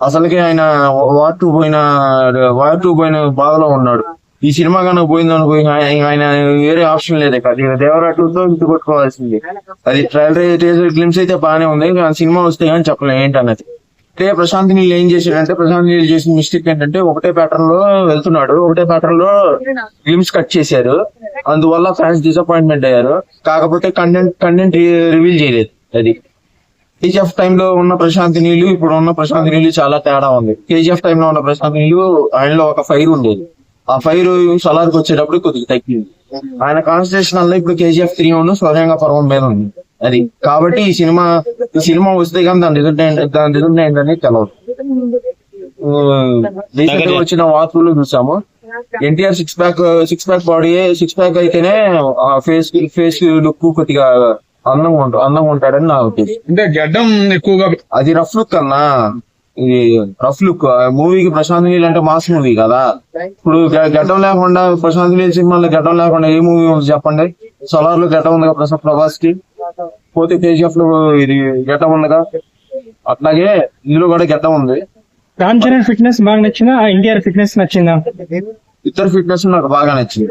అసలుకి ఆయన war two పోయిన బాధలో ఉన్నాడు. ఈ సినిమా కనుక పోయిందనుకో ఆయన వేరే ఆప్షన్ లేదు. అది దేవరా 2తో ఇంటి కొట్టుకోవాల్సింది. అది ట్రైలర్ గ్లిమ్స్ అయితే బాగానే ఉంది, కానీ సినిమా వస్తే కానీ చెప్పలేం ఏంటన్నది. అంటే ప్రశాంత్ నీల్ ఏం చేశాడంటే, ప్రశాంత్ నీల్ చేసిన మిస్టేక్ ఏంటంటే ఒకటే ప్యాటర్న్ లో వెళ్తున్నాడు, ఒకటే ప్యాటర్న్ లో గ్లిమ్స్ కట్ చేశారు. అందువల్ల ఫ్యాన్స్ డిసప్పాయింట్మెంట్ అయ్యారు. కాకపోతే కంటెంట్ రివీల్ చేయలేదు. అది కేజీఎఫ్ టైంలో ఉన్న ప్రశాంత్ నీళ్ళు ఇప్పుడు ఉన్న ప్రశాంత్ నీళ్ళు చాలా తేడా ఉంది. కేజీఎఫ్ టైంలో ఉన్న ప్రశాంత్ నీళ్ళు ఆయనలో ఒక ఫైర్ ఉండేది. ఆ ఫైర్ సలార్కి వచ్చేటప్పుడు కొద్దిగా తగ్గింది. ఆయన కాన్సన్ట్రేషన్ వల్ల ఇప్పుడు కేజీఎఫ్ 3 స్వయంగా పర్వం మీద ఉంది. అది కాబట్టి ఈ సినిమా వస్తే కానీ దాని రిజల్ట్ ఏంటని తెలవదు. రీసెంట్ గా వచ్చిన వార్తలు చూసాము. NTR six pack body, six pack అయితేనే ఫేస్ లుక్ కొద్దిగా అందంగా ఉంటాడని నా ఉద్దేశం. అంటే గడ్డం ఎక్కువగా అది రఫ్ లుక్ అన్నా. ఇది రఫ్ లుక్. మూవీకి ప్రశాంత్ నీల్ అంటే మాస్ మూవీ కదా. ఇప్పుడు గడ్డం లేకుండా ప్రశాంత్ నీల్ సినిమాలో గడ్డం లేకుండా ఏ మూవీ ఉంది చెప్పండి? సలార్ లో గడ్డం ఉందిగా ప్రభాస్ కి, పోతే కేజీఎఫ్ లో ఇది గడ్డం ఉందిగా, అట్లాగే ఇందులో కూడా గడ్డం ఉంది. రామ్ చరణ్ ఫిట్నెస్ బాగా నచ్చిందా, ఎన్టీఆర్ ఫిట్నెస్ నచ్చిందా? ఇద్దరు ఫిట్నెస్ నాకు బాగా నచ్చింది.